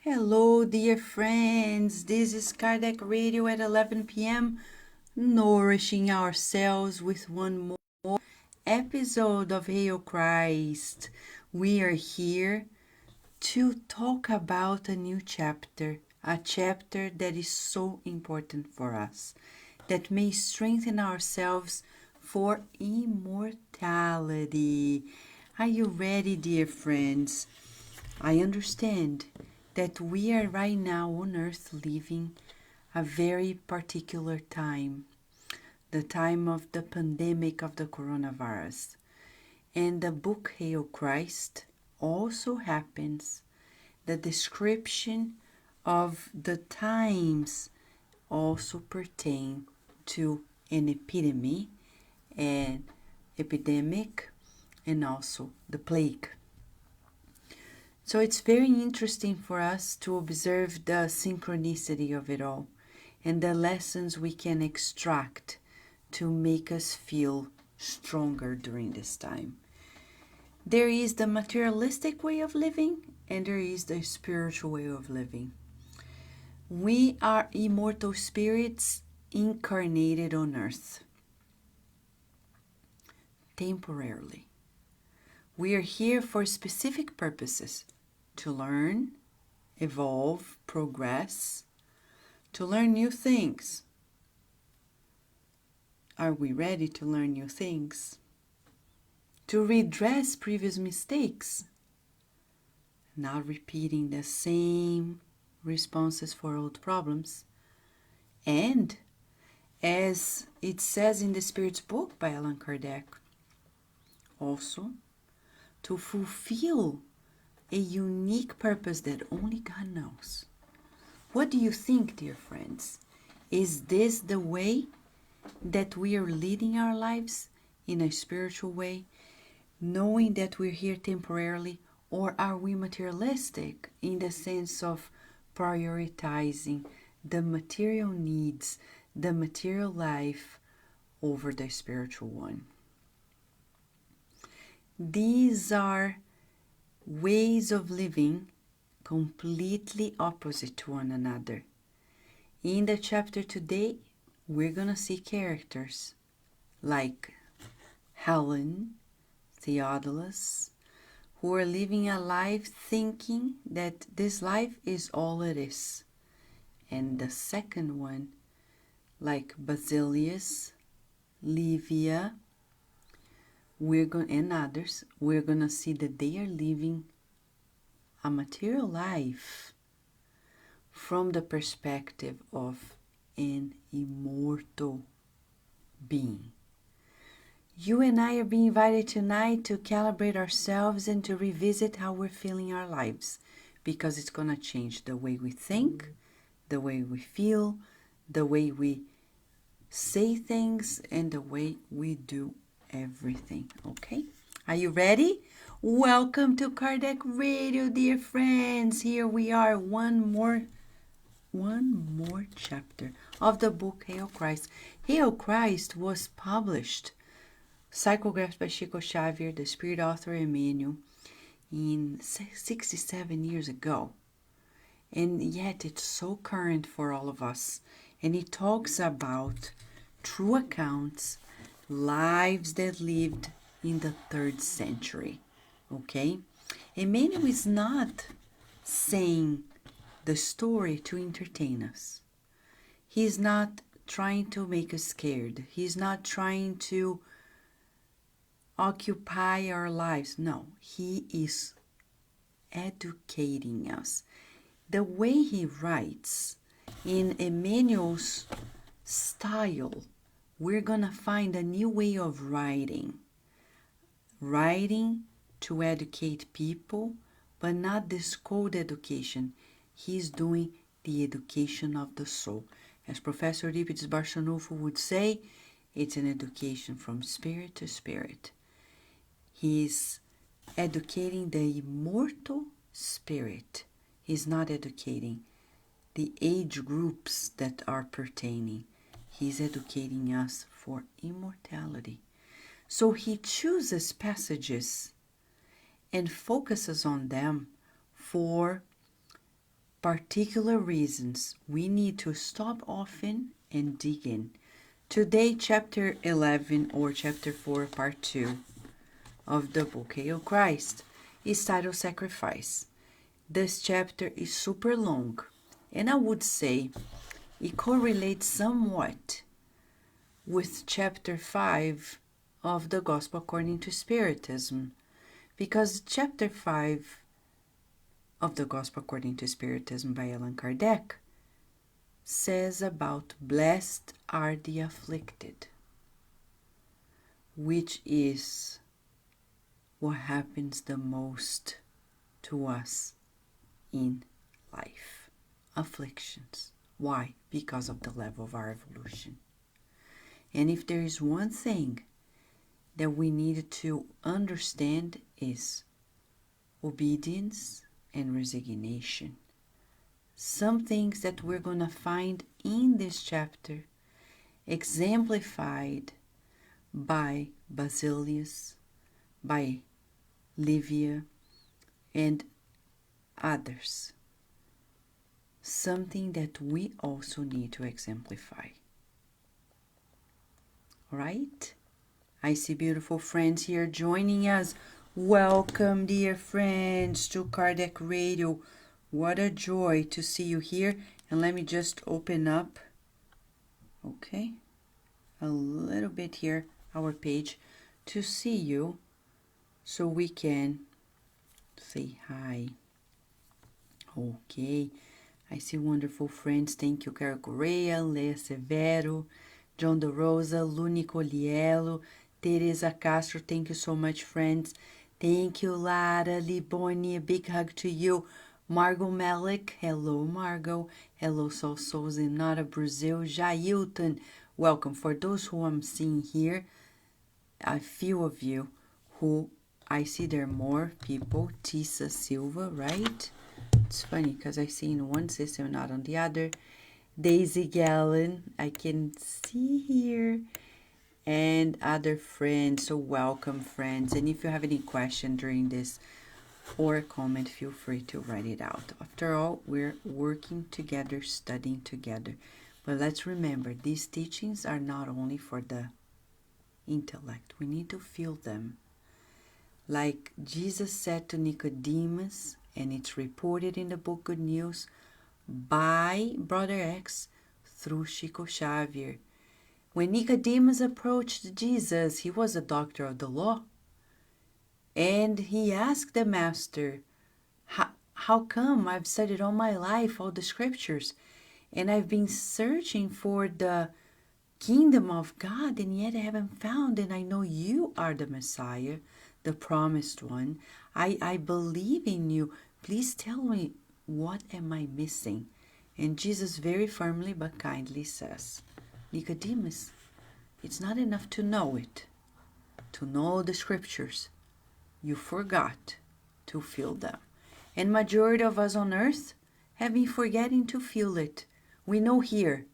Hello, dear friends. This is Kardec Radio at 11 p.m., nourishing ourselves with one more episode of Hail Christ. We are here to talk about a new chapter, a chapter that is so important for us, that may strengthen ourselves for immortality. Are you ready, dear friends? I understand that we are right now on earth living a very particular time, the time of the pandemic of the coronavirus. And the book Hail Christ also happens the description of the times also pertain to an epidemic, and also the plague. So it's very interesting for us to observe the synchronicity of it all and the lessons we can extract to make us feel stronger during this time. There is the materialistic way of living and there is the spiritual way of living. We are immortal spirits incarnated on earth temporarily. We are here for specific purposes: to learn, evolve, progress, to learn new things. Are we ready to learn new things? To redress previous mistakes, not repeating the same responses for old problems. And, as it says in the Spirit's book by Allan Kardec, also to fulfill a unique purpose that only God knows. What do you think, dear friends? Is this the way that we are leading our lives in a spiritual way, knowing that we're here temporarily, or are we materialistic in the sense of prioritizing the material needs, the material life over the spiritual one? These are ways of living completely opposite to one another. In the chapter today, we're going to see characters like Helen, Theodulus, who are living a life thinking that this life is all it is. And the second one, like Basilius, Livia, and others, we're going to see that they are living a material life from the perspective of an immortal being. You and I are being invited tonight to calibrate ourselves and to revisit how we're feeling our lives, because it's going to change the way we think, the way we feel, the way we say things, and the way we do everything. Okay? Are you ready? Welcome to Kardec Radio, dear friends. Here we are, one more chapter of the book Hail Christ. Hail Christ was published, psychographed by Chico, Xavier, the spirit author Emmanuel, in 67 years ago. And yet it's so current for all of us. And it talks about true accounts, lives that lived in the 3rd century. Okay? Emmanuel is not saying the story to entertain us. He's not trying to make us scared. He's not trying to occupy our lives. No, he is educating us. The way he writes, in Emmanuel's style, we're gonna find a new way of writing to educate people, but not this cold education. He's doing the education of the soul. As Professor Euripides Barçanufo would say, it's an education from spirit to spirit. He's educating the immortal spirit. He's not educating the age groups that are pertaining. He's educating us for immortality. So he chooses passages and focuses on them for particular reasons, we need to stop often and dig in. Today, chapter 11 or chapter 4, part 2 of the book Hail Christ is titled Sacrifice. This chapter is super long, and I would say it correlates somewhat with chapter 5 of the Gospel According to Spiritism, because chapter 5 of the Gospel According to Spiritism by Allan Kardec says about blessed are the afflicted, which is what happens the most to us in life. Afflictions. Why? Because of the level of our evolution. And if there is one thing that we need to understand is obedience and resignation. Some things that we're going to find in this chapter exemplified by Basilius, by Livia, and others. Something that we also need to exemplify. Right? I see beautiful friends here joining us. Welcome, dear friends, to Kardec Radio. What a joy to see you here. And let me just open up, okay, a little bit here, our page, to see you, so we can say hi. Okay, I see wonderful friends. Thank you, Carol Correa, Lea Severo, John De Rosa, Luni Coliello, Teresa Castro. Thank you so much, friends. Thank you, Lara Liboni. A big hug to you. Margot Malik. Hello, Margot. Hello, Sol Souls in Nara, Brazil. Jailton. Welcome. For those who I'm seeing here, a few of you who I see there are more people. Tissa Silva, right? It's funny because I see in one system, not on the other. Daisy Gallen, I can see here. And other friends, so welcome, friends. And if you have any question during this or a comment, feel free to write it out. After all, we're working together, studying together. But let's remember, these teachings are not only for the intellect. We need to feel them. Like Jesus said to Nicodemus, and it's reported in the book Good News by Brother X through Chico Xavier. When Nicodemus approached Jesus, he was a doctor of the law, and he asked the master, how come I've studied all my life, all the scriptures, and I've been searching for the kingdom of God, and yet I haven't found, and I know you are the Messiah, the promised one. I believe in you. Please tell me, what am I missing? And Jesus very firmly but kindly says, Nicodemus, it's not enough to know it, to know the scriptures. You forgot to feel them. And majority of us on earth have been forgetting to feel it. We know here,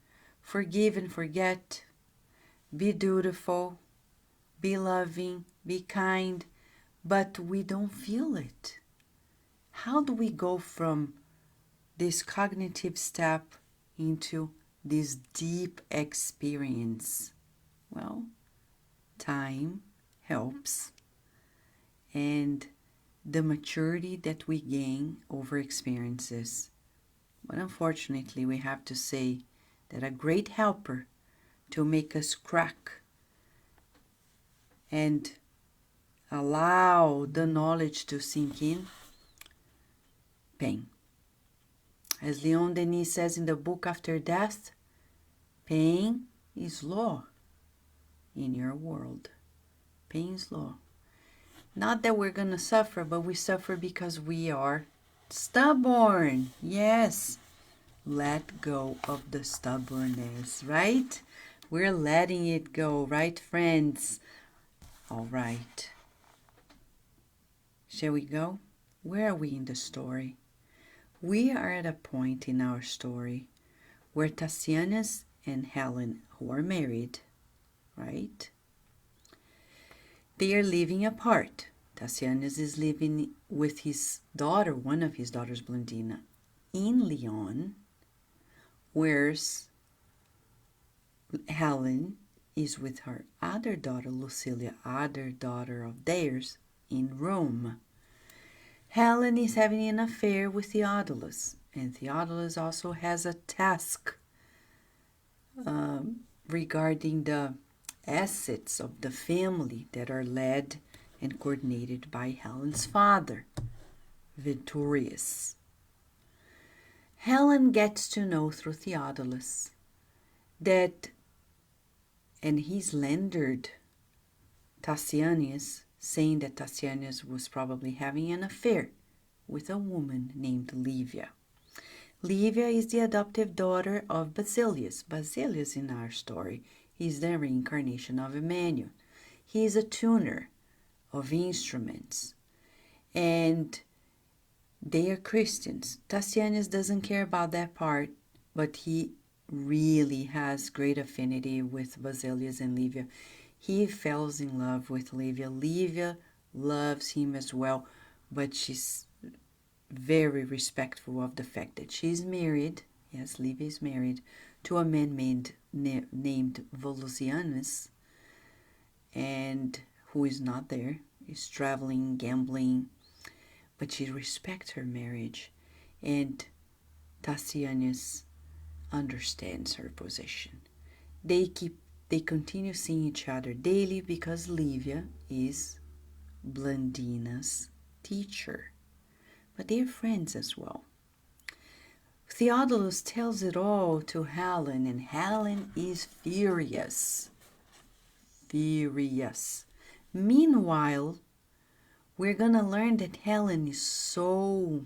forgive and forget, be dutiful, be loving, be kind, but we don't feel it. How do we go from this cognitive step into this deep experience? Well, time helps, and the maturity that we gain over experiences. But unfortunately, we have to say that a great helper to make us crack and allow the knowledge to sink in, pain. As Leon Denis says in the book After Death, pain is law in your world. Pain is law. Not that we're going to suffer, but we suffer because we are stubborn. Yes. Let go of the stubbornness, right? We're letting it go, right, friends? All right. Shall we go? Where are we in the story? We are at a point in our story where Tassianus and Helen, who are married, right? They are living apart. Tassianus is living with his daughter, one of his daughters, Blondina, in Lyon, whereas Helen is with her other daughter, Lucilia, other daughter of theirs, in Rome. Helen is having an affair with Theodulus, and Theodulus also has a task regarding the assets of the family that are led and coordinated by Helen's father, Vittorius. Helen gets to know through Theodulus that, and he slandered Tassianus, saying that Tassianus was probably having an affair with a woman named Livia. Livia is the adoptive daughter of Basilius. Basilius, in our story, is the reincarnation of Emmanuel. He is a tuner of instruments, and they are Christians. Tassianus doesn't care about that part, but he really has great affinity with Basilius and Livia. He falls in love with Livia. Livia loves him as well, but she's very respectful of the fact that she's married. Yes, Livia is married to a man named Volusianus, and who is not there, is traveling, gambling, but she respects her marriage, and Tassianus understands her position. They continue seeing each other daily because Livia is Blandina's teacher, but they're friends as well. Theodulus tells it all to Helen, and Helen is furious. Furious. Meanwhile, we're gonna learn that Helen is so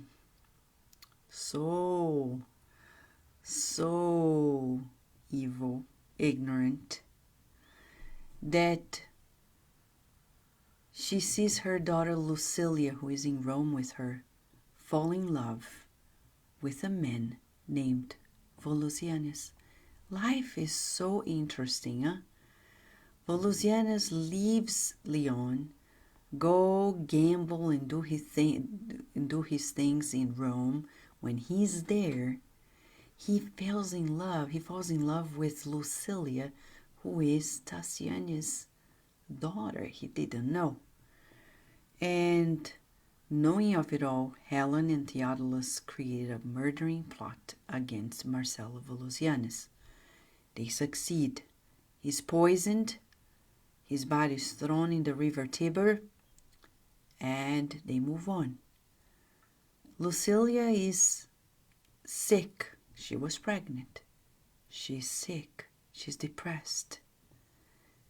evil, ignorant, that she sees her daughter Lucilia, who is in Rome with her, fall in love with a man named Volusianus. Life is so interesting, huh? Volusianus leaves Lyon, go gamble and do his things in Rome. When he's there, he falls in love. He falls in love with Lucilia, who is Tassianus' daughter. He didn't know. And knowing of it all, Helen and Theodulus create a murdering plot against Marcelo Volusianus. They succeed. He's poisoned, his body is thrown in the river Tiber, and they move on. Lucilia is sick. She was pregnant. She's sick. She's depressed.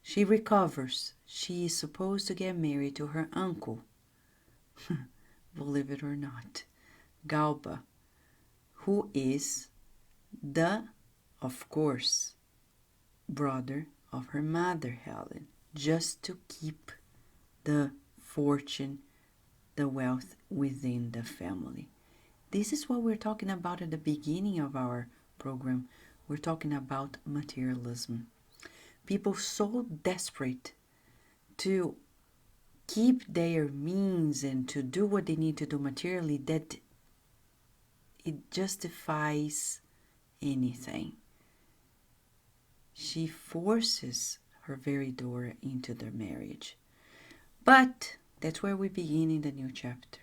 She recovers. She is supposed to get married to her uncle, believe it or not, Galba, who is of course, brother of her mother, Helen, just to keep the fortune, the wealth within the family. This is what we're talking about at the beginning of our program. We're talking about materialism. People so desperate to keep their means and to do what they need to do materially that it justifies anything. She forces her very daughter into their marriage. But that's where we begin in the new chapter.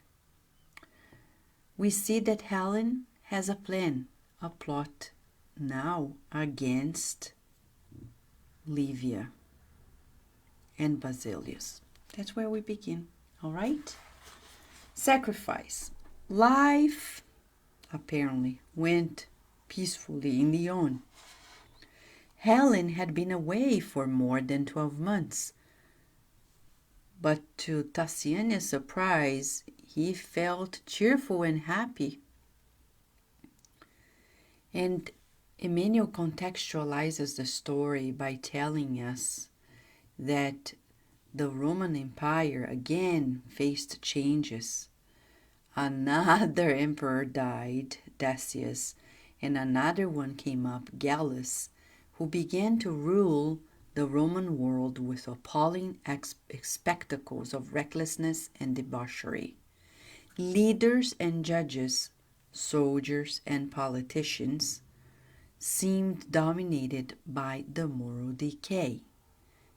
We see that Helen has a plan, a plot now against Livia and Basilius. That's where we begin, all right? Sacrifice. Life apparently went peacefully in Lyon. Helen had been away for more than 12 months. But to Tassianus' surprise, he felt cheerful and happy. And Emmanuel contextualizes the story by telling us that the Roman Empire again faced changes. Another emperor died, Decius, and another one came up, Gallus, who began to rule the Roman world with appalling spectacles of recklessness and debauchery. Leaders and judges soldiers, and politicians seemed dominated by the moral decay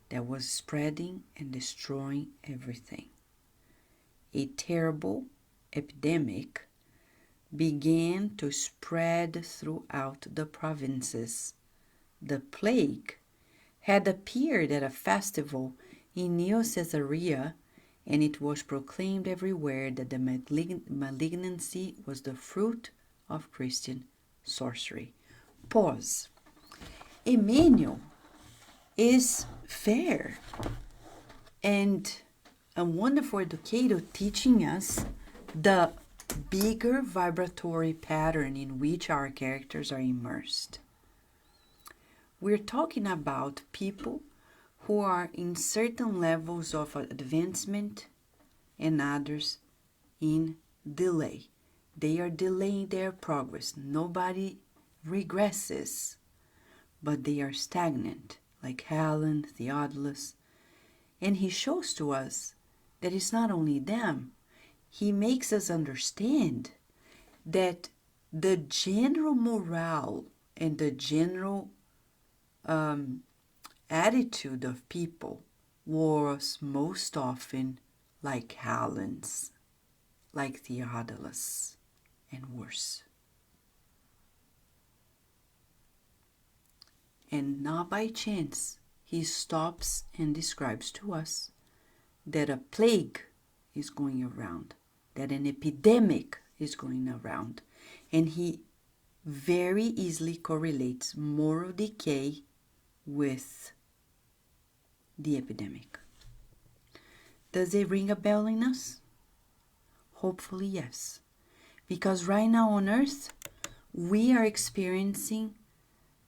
that was spreading and destroying everything. A terrible epidemic began to spread throughout the provinces. The plague had appeared at a festival in Neo Caesarea, and it was proclaimed everywhere that the malignancy was the fruit of Christian sorcery. Pause. Emmanuel is fair and a wonderful educator teaching us the bigger vibratory pattern in which our characters are immersed. We're talking about people who are in certain levels of advancement and others in delay. They are delaying their progress. Nobody regresses, but they are stagnant, like Helen, Theodulus. And he shows to us that it's not only them. He makes us understand that the general morale and the general attitude of people was most often like Helen's, like Theodulus, and worse. And not by chance, he stops and describes to us that a plague is going around, that an epidemic is going around, and he very easily correlates moral decay with the epidemic. Does it ring a bell in us? Hopefully, yes. Because right now on Earth, we are experiencing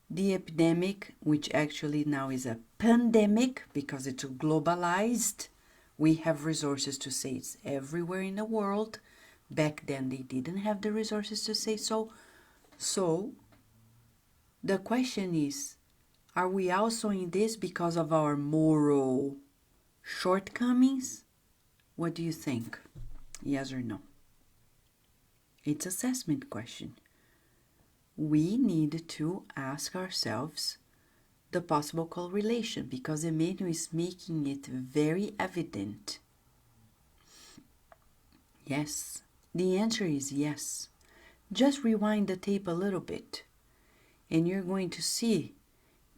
the epidemic, which actually now is a pandemic because it's globalized. We have resources to say it's everywhere in the world. Back then, they didn't have the resources to say so. So, the question is, are we also in this because of our moral shortcomings? What do you think? Yes or no? It's an assessment question. We need to ask ourselves the possible correlation because Emmanuel is making it very evident. Yes, the answer is yes. Just rewind the tape a little bit and you're going to see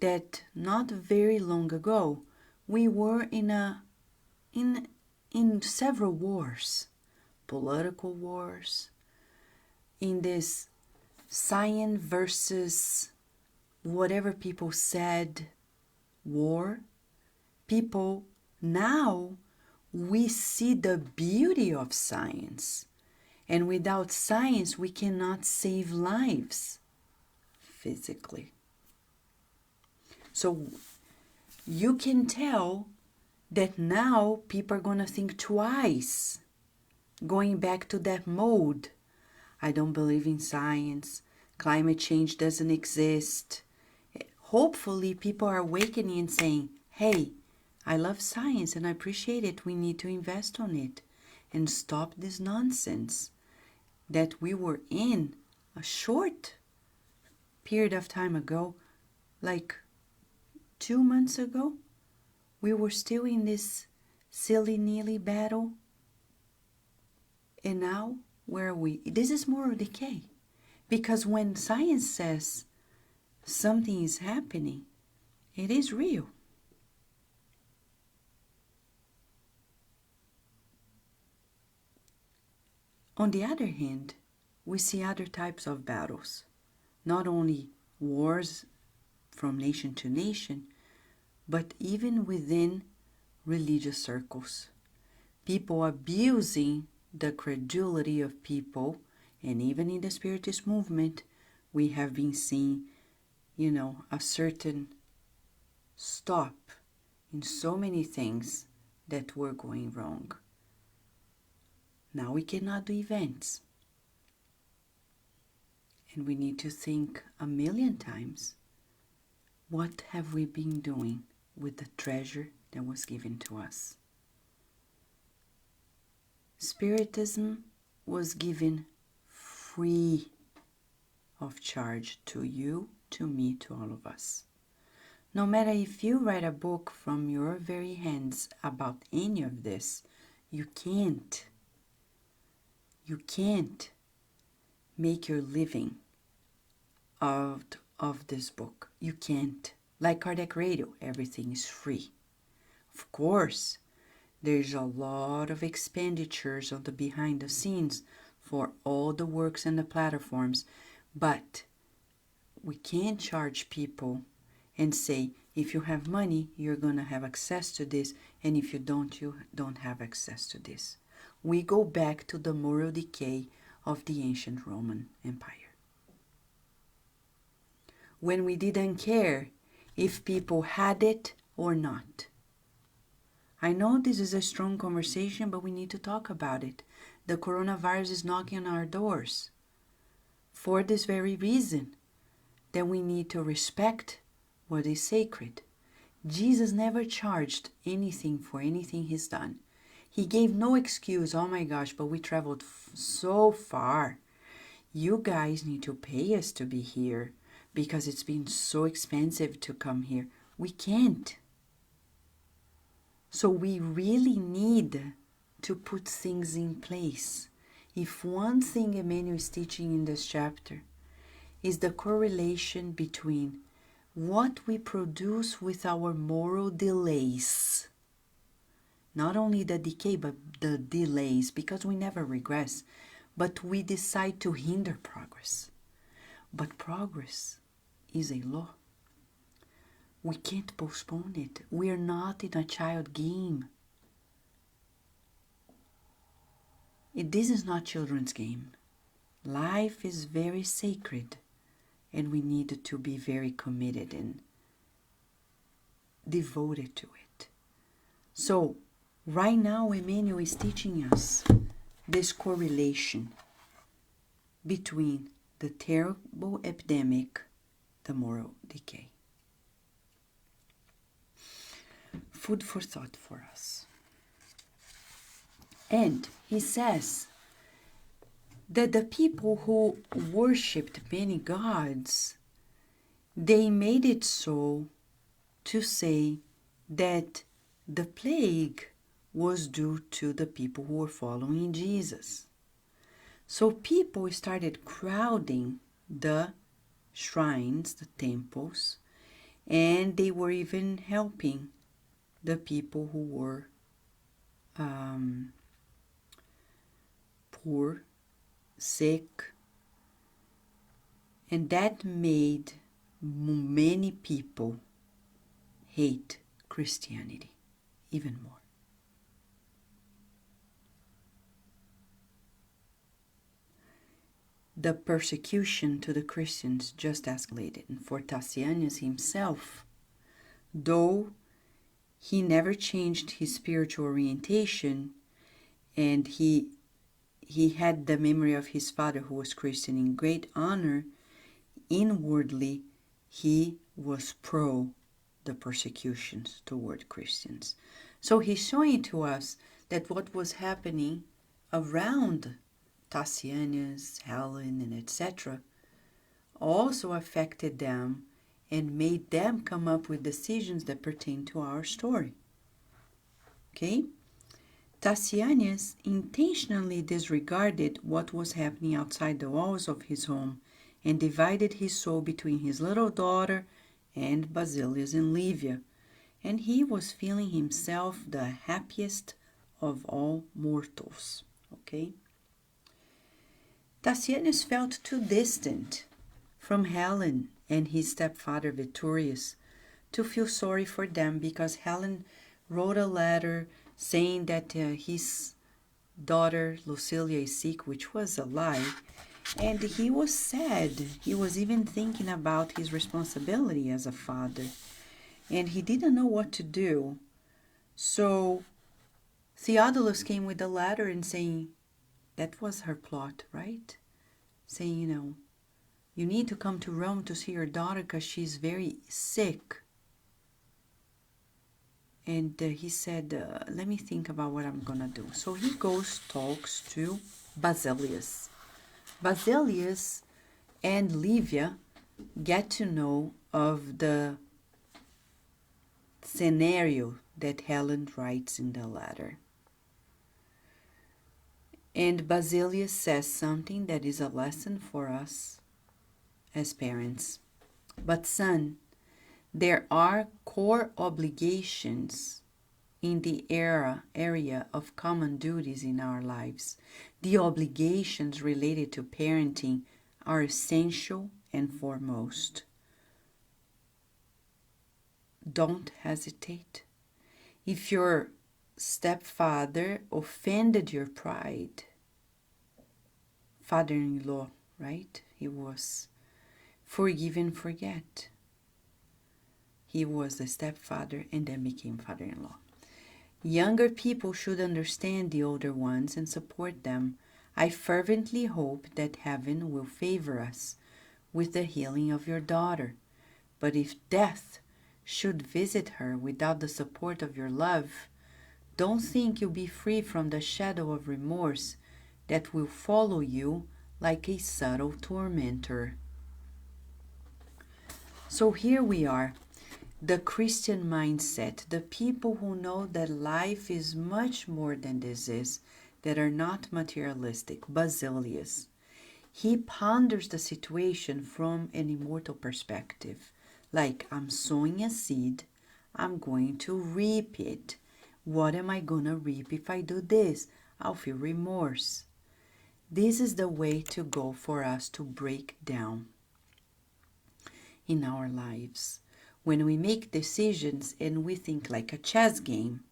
that not very long ago we were in several wars, political wars, in this science versus whatever people said war. People now, we see the beauty of science, and without science we cannot save lives physically. So you can tell that now people are going to think twice, going back to that mode. I don't believe in science. Climate change doesn't exist. Hopefully people are awakening and saying, hey, I love science and I appreciate it. We need to invest on it and stop this nonsense that we were in a short period of time ago, like 2 months ago. We were still in this silly-nilly battle. And now, where are we? This is moral decay. Because when science says something is happening, it is real. On the other hand, we see other types of battles. Not only wars from nation to nation, but even within religious circles. People abusing the credulity of people, and even in the Spiritist movement, we have been seeing, a certain stop in so many things that were going wrong. Now we cannot do events. And we need to think a million times, what have we been doing with the treasure that was given to us? Spiritism was given free of charge to you, to me, to all of us. No matter if you write a book from your very hands about any of this, you can't make your living out of this book. You can't. Like Kardec Radio, everything is free. Of course, there's a lot of expenditures on the behind the scenes for all the works and the platforms, but we can't charge people and say, if you have money, you're going to have access to this, and if you don't have access to this. We go back to the moral decay of the ancient Roman Empire, when we didn't care if people had it or not. I know this is a strong conversation, but we need to talk about it. The coronavirus is knocking on our doors for this very reason, that we need to respect what is sacred. Jesus never charged anything for anything he's done. He gave no excuse, oh my gosh, but we traveled so far. You guys need to pay us to be here because it's been so expensive to come here. We can't. So we really need to put things in place. If one thing Emmanuel is teaching in this chapter is the correlation between what we produce with our moral delays, not only the decay, but the delays, because we never regress, but we decide to hinder progress. But progress is a law. We can't postpone it. We are not in a child game. This is not children's game. Life is very sacred, and we need to be very committed and devoted to it. So, right now, Emmanuel is teaching us this correlation between the terrible epidemic, the moral decay. Food for thought for us. And he says that the people who worshipped many gods, they made it so to say that the plague was due to the people who were following Jesus. So people started crowding the shrines, the temples, and they were even helping the people who were poor, sick, and that made many people hate Christianity even more. The persecution to the Christians just escalated, and for Tassianus himself, though he never changed his spiritual orientation, and he had the memory of his father who was Christian in great honor, inwardly he was pro the persecutions toward Christians. So he's showing to us that what was happening around Tassianus, Helen, and etc. also affected them and made them come up with decisions that pertain to our story. Okay? Tassianus intentionally disregarded what was happening outside the walls of his home and divided his soul between his little daughter and Basilius in Livia, and he was feeling himself the happiest of all mortals. Okay? Tassianus felt too distant from Helen and his stepfather Vittorius to feel sorry for them, because Helen wrote a letter saying that his daughter Lucilia is sick, which was a lie, and he was sad. He was even thinking about his responsibility as a father, and he didn't know what to do. So Theodulus came with a letter and saying, that was her plot, right? Saying, you need to come to Rome to see your daughter because she's very sick. And he said, let me think about what I'm going to do. So he goes, talks to Basilius. Basilius and Livia get to know of the scenario that Helen writes in the letter. And Basilius says something that is a lesson for us as parents. But son, there are core obligations in the area of common duties in our lives. The obligations related to parenting are essential and foremost. Don't hesitate. If your stepfather offended your pride, father-in-law, right? He was. Forgive and forget. He was the stepfather and then became father-in-law. Younger people should understand the older ones and support them. I fervently hope that heaven will favor us with the healing of your daughter. But if death should visit her without the support of your love, don't think you'll be free from the shadow of remorse that will follow you like a subtle tormentor. So here we are, the Christian mindset, the people who know that life is much more than this is, that are not materialistic. Basilius. He ponders the situation from an immortal perspective. Like, I'm sowing a seed, I'm going to reap it. What am I going to reap if I do this? I'll feel remorse. This is the way to go for us to break down in our lives. When we make decisions and we think like a chess game,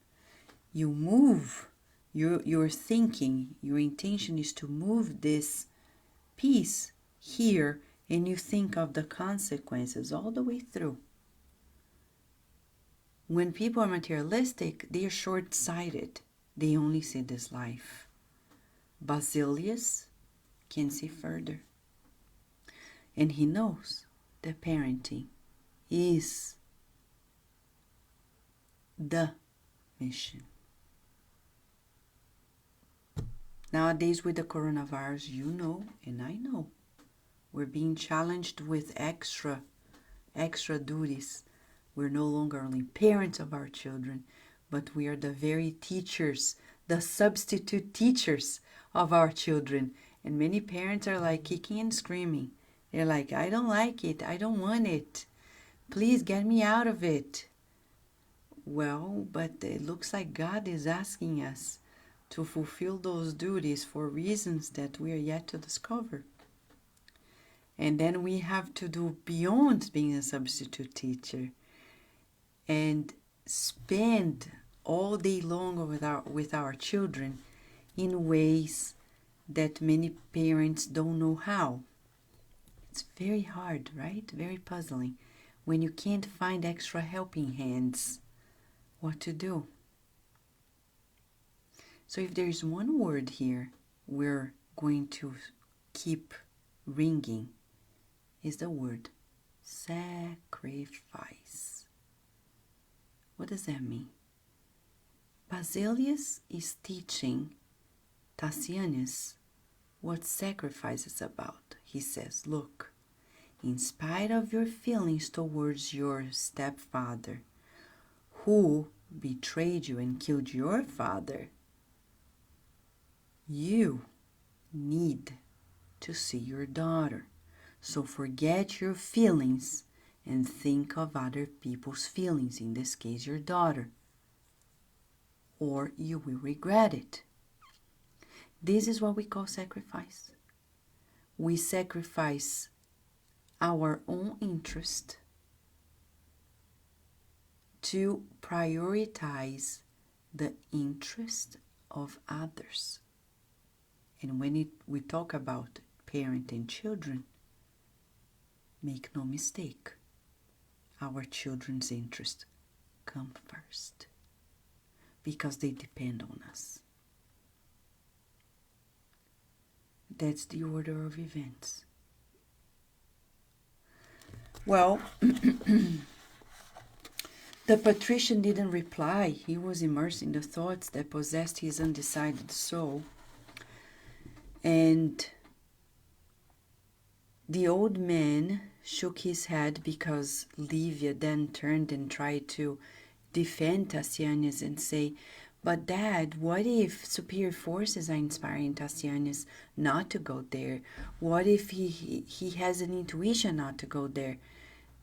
you move, you're thinking, your intention is to move this piece here, and you think of the consequences all the way through. When people are materialistic, they are short-sighted. They only see this life. Basilius can see further. And he knows that parenting is the mission. Nowadays with the coronavirus, you know, and I know, we're being challenged with extra duties. We're no longer only parents of our children, but we are the very teachers, the substitute teachers of our children. And many parents are like kicking and screaming. They're like, I don't like it. I don't want it. Please get me out of it. Well, but it looks like God is asking us to fulfill those duties for reasons that we are yet to discover. And then we have to do beyond being a substitute teacher and spend all day long with our children in ways that many parents don't know how. It's very hard, right? Very puzzling. When you can't find extra helping hands, what to do? So if there's one word here we're going to keep ringing, is the word sacrifice. What does that mean? Basilius is teaching Tassianus what sacrifice is about. He says, look, in spite of your feelings towards your stepfather, who betrayed you and killed your father, you need to see your daughter. So forget your feelings and think of other people's feelings, in this case your daughter, or you will regret it. This is what we call sacrifice. We sacrifice our own interest to prioritize the interest of others. And when we talk about parent and children, make no mistake, our children's interest come first because they depend on us. That's the order of events. Well, the patrician didn't reply. He was immersed in the thoughts that possessed his undecided soul. And The old man shook his head because Livia then turned and tried to defend Tassianus and say, "But Dad, what if superior forces are inspiring Tassianus not to go there? What if he has an intuition not to go there?"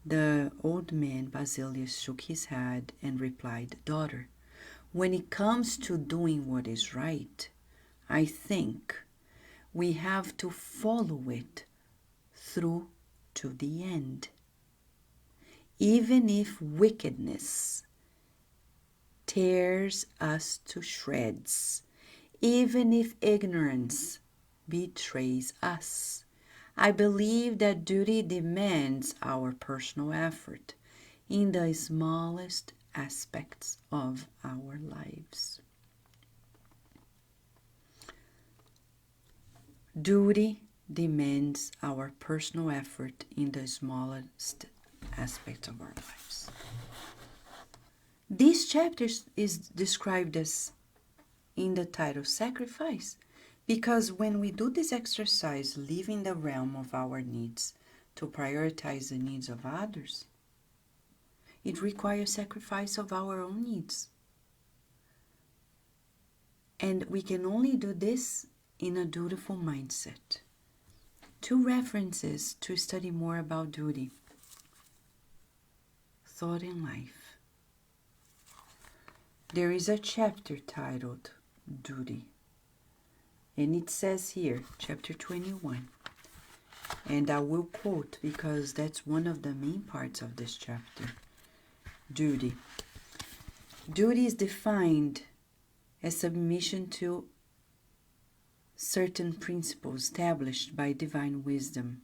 The old man, Basilius, shook his head and replied, "Daughter, when it comes to doing what is right, I think we have to follow it through to the end. Even if wickedness tears us to shreds, even if ignorance betrays us, I believe that duty demands our personal effort in the smallest aspects of our lives." Duty demands our personal effort in the smallest aspects of our lives. This chapter is described as in the title sacrifice, because when we do this exercise, leaving the realm of our needs to prioritize the needs of others, it requires sacrifice of our own needs. And we can only do this in a dutiful mindset. 2 references to study more about duty. Thought in Life. There is a chapter titled Duty. And it says here, chapter 21. And I will quote because that's one of the main parts of this chapter. Duty. Duty is defined as submission to certain principles established by divine wisdom.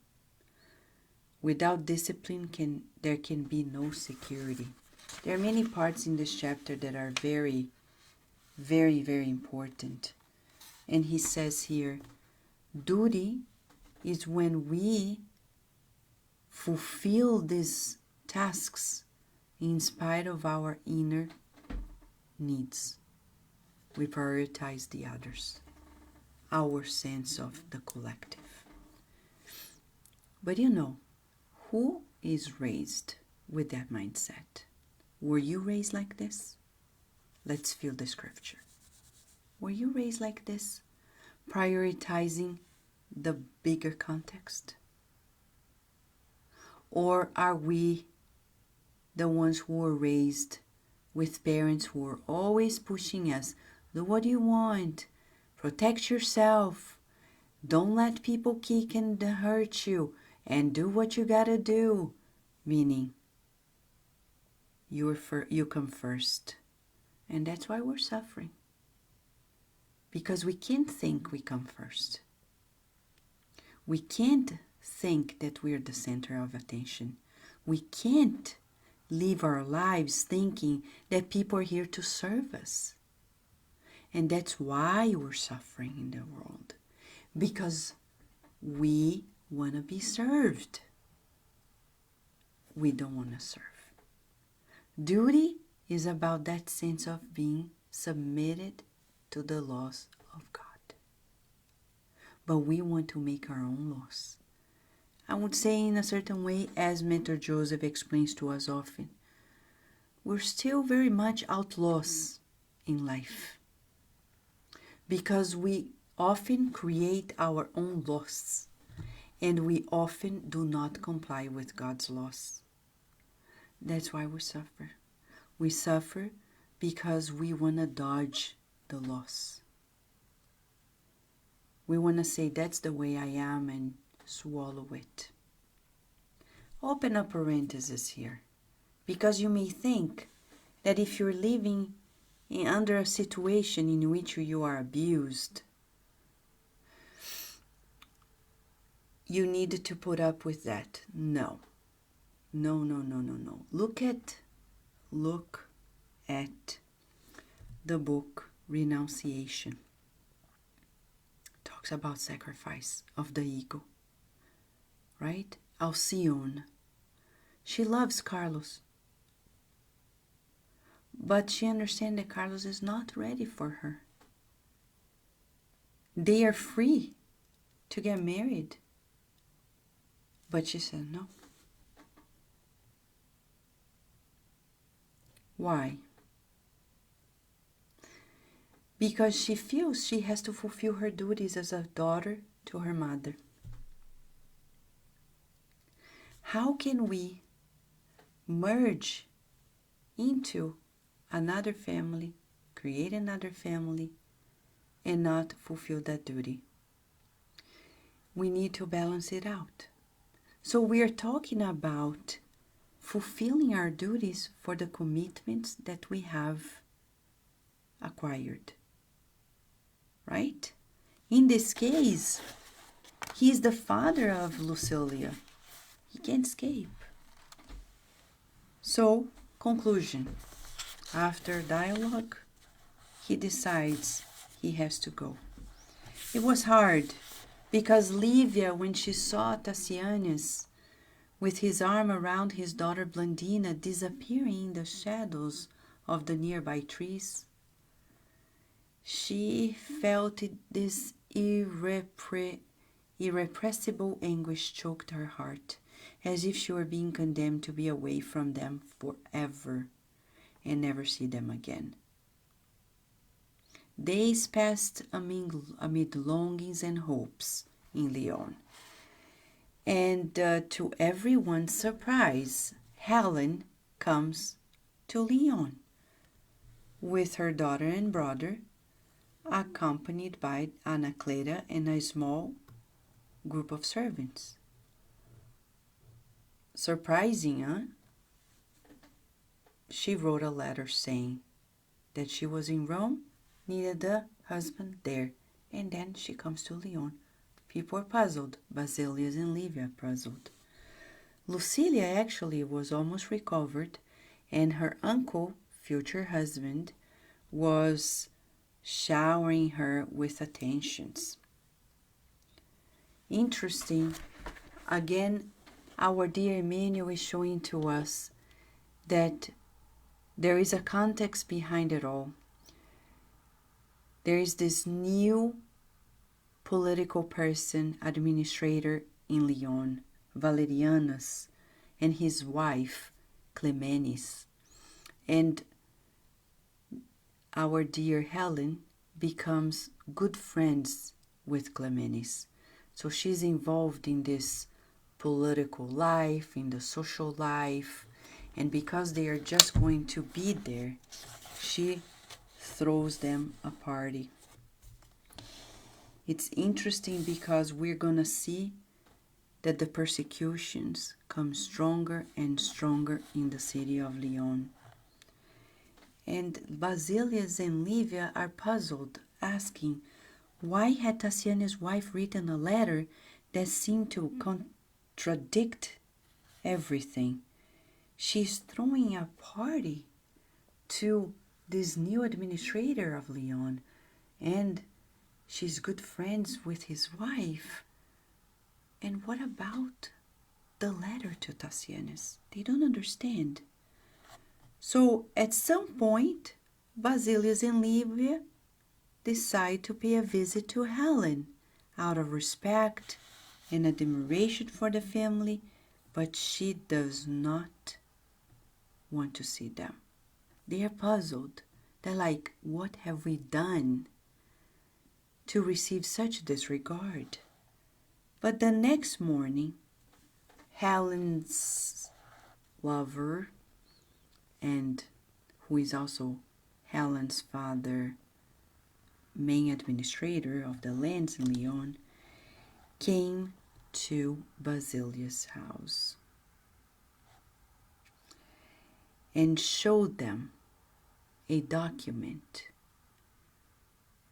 Without discipline, there can be no security. There are many parts in this chapter that are very, very, very important. And he says here, duty is when we fulfill these tasks in spite of our inner needs. We prioritize the others, our sense of the collective. But who is raised with that mindset? Were you raised like this? Let's feel the scripture. Were you raised like this, prioritizing the bigger context? Or are we the ones who were raised with parents who were always pushing us, do what you want, protect yourself, don't let people kick and hurt you, and do what you gotta do, meaning you come first. And that's why we're suffering, because we can't think we come first. We can't think that we're the center of attention. We can't live our lives thinking that people are here to serve us. And that's why we're suffering in the world, because we want to be served. We don't want to serve. Duty is about that sense of being submitted to the laws of God. But we want to make our own laws. I would say in a certain way, as Mentor Joseph explains to us often, we're still very much outlaws in life, because we often create our own laws, and we often do not comply with God's laws. That's why we suffer. We suffer because we want to dodge the loss. We want to say, that's the way I am, and swallow it. Open a parenthesis here, because you may think that if you're living under a situation in which you are abused, you need to put up with that. No. No. Look at the book Renunciation. Talks about sacrifice of the ego, right? Alcyone, she loves Carlos, but she understands that Carlos is not ready for her. They are free to get married, But she said no. Why? Because she feels she has to fulfill her duties as a daughter to her mother. How can we merge into another family, create another family, and not fulfill that duty? We need to balance it out. So we are talking about fulfilling our duties for the commitments that we have acquired. Right? In this case, he is the father of Lucilia. He can't escape. So, conclusion. After dialogue, he decides he has to go. It was hard because Livia, when she saw Tassianus with his arm around his daughter Blandina disappearing in the shadows of the nearby trees, she felt this irrepressible anguish choked her heart, as if she were being condemned to be away from them forever and never see them again. Days passed amid longings and hopes in Lyon. And to everyone's surprise, Helen comes to Lyon with her daughter and brother, accompanied by Anacleta and a small group of servants. Surprising, huh? She wrote a letter saying that she was in Rome, needed a husband there, and then she comes to Lyon. People were puzzled. Basilius and Livia puzzled. Lucilia actually was almost recovered, and her uncle, future husband, was showering her with attentions. Interesting. Again, our dear Emmanuel is showing to us that there is a context behind it all. There is this new political person, administrator in Lyon, Valerianus, and his wife, Clemenis. And our dear Helen becomes good friends with Clemenis. So she's involved in this political life, in the social life, and because they are just going to be there, she throws them a party. It's interesting because we're going to see that the persecutions come stronger and stronger in the city of Lyon. And Basilius and Livia are puzzled, asking, why had Tassianus' wife written a letter that seemed to contradict everything? She's throwing a party to this new administrator of Lyon, and she's good friends with his wife. And what about the letter to Tassianus? They don't understand. So at some point, Basilius and Livia decide to pay a visit to Helen out of respect and admiration for the family, but she does not want to see them. They are puzzled. They're like, what have we done to receive such disregard? But the next morning, Helen's lover, and who is also Helen's father, main administrator of the lands in Lyon, came to Basilius' house and showed them a document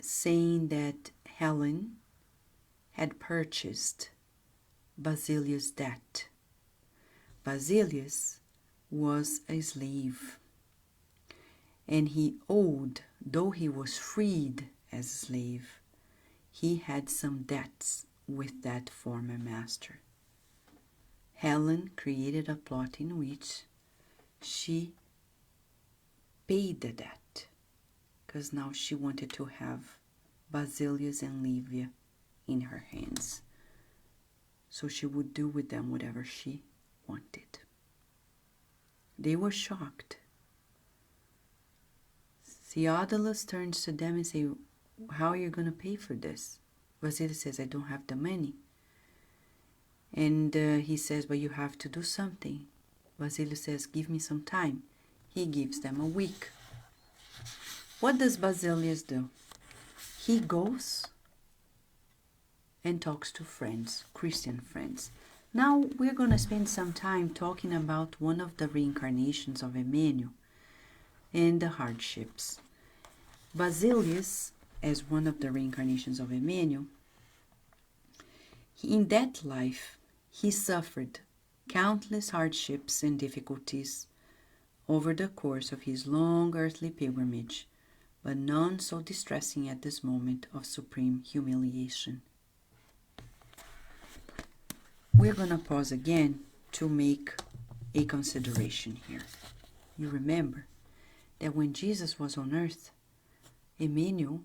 saying that Helen had purchased Basilius' debt. Basilius was a slave, and he owed, though he was freed as a slave, he had some debts with that former master. Helen created a plot in which she paid the debt, because now she wanted to have Basilius and Livia in her hands. so she would do with them whatever she wanted. They were shocked. Theodulus turns to them and says, how are you going to pay for this? Basilius says, I don't have the money. And he says, but you have to do something. Basilius says, give me some time. He gives them a week. What does Basilius do? He goes and talks to friends, Christian friends. Now we're going to spend some time talking about one of the reincarnations of Emmanuel and the hardships. Basilius, as one of the reincarnations of Emmanuel, in that life, he suffered countless hardships and difficulties over the course of his long earthly pilgrimage, but none so distressing at this moment of supreme humiliation. We're going to pause again to make a consideration here. You remember that when Jesus was on earth, Emmanuel